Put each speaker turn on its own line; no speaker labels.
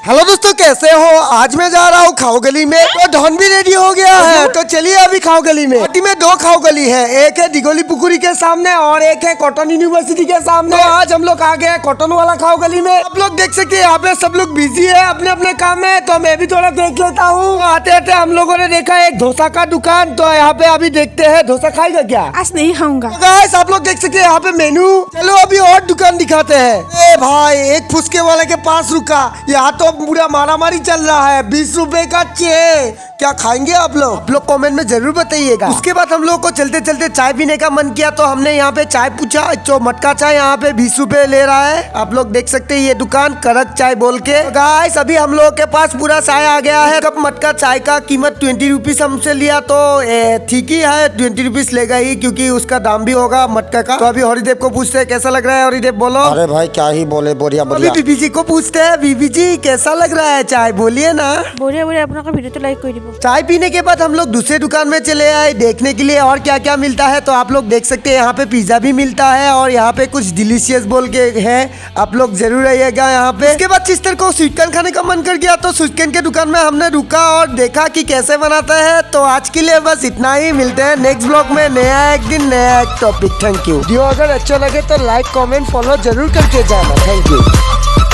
Hello दोस्तों, कैसे हो? आज मैं जा रहा हूँ खाओ गली में। तो डॉन भी रेडी हो गया है, तो चलिए अभी खाओ गली में। पार्टी में दो खाओ गली है, एक है दिगोली पुकुरी के सामने और एक है कॉटन यूनिवर्सिटी के सामने। तो आज हम लोग आ गए कॉटन वाला खाओ गली में। आप लोग देख सकते हैं यहाँ पे सब लोग बिजी है अपने अपने काम में, तो मैं भी थोड़ा देख लेता हूँ। आते आते हम लोगों ने देखा एक डोसा का दुकान, तो यहाँ पे अभी देखते हैं डोसा खाएगा क्या।
आज नहीं खाऊंगा।
तो गाइस आप लोग देख सकते हैं यहाँ पे मेनू। चलो अभी और दुकान दिखाते हैं। ए भाई, एक फुसके वाले के पास रुका, यहाँ तो पूरा मारामारी चल रहा है। 20 रुपए का चे, क्या खाएंगे आप लोग कमेंट में जरूर बताइएगा। उसके बाद हम लोग को चलते चलते चाय पीने का मन किया, तो हमने यहाँ पे चाय पूछा। जो मटका चाय यहाँ पे 20 रुपए ले रहा है। आप लोग देख सकते हैं ये दुकान कड़क चाय बोल के। तो गाइस अभी हम लोग के पास पूरा चाय आ गया है। कप मटका चाय का कीमत 20 रुपीज हमसे लिया, तो ठीक ही है, 20 रुपीज लेगा ही, क्योंकि उसका दाम भी होगा मटका का। तो अभी हरिदेव को पूछते हैं कैसा लग रहा है। हरिदेव बोलो।
अरे भाई क्या ही बोले, बढ़िया बढ़िया।
अभी बीबी जी को पूछते हैं, बीबी जी कैसा लग रहा है चाय, बोलिए ना।
बढ़िया बढ़िया, अपना वीडियो तो लाइक कर दीजिए।
चाय पीने के बाद हम लोग दूसरे दुकान में चले आए देखने के लिए और क्या क्या मिलता है। तो आप लोग देख सकते हैं यहाँ पे पिज्जा भी मिलता है और यहाँ पे कुछ डिलीशियस बोल के है। आप लोग जरूर आइएगा यहाँ पे। उसके बाद सिस्टर को स्वीटकॉर्न खाने का मन कर गया, तो स्वीटकॉर्न के दुकान में हमने रुका और देखा कि कैसे बनाता है। तो आज के लिए बस इतना ही, मिलते हैं नेक्स्ट ब्लॉग में। नया एक दिन नया एक टॉपिक। Thank you. वीडियो अगर अच्छा लगे तो लाइक कमेंट फॉलो जरूर करके जाना। Thank you.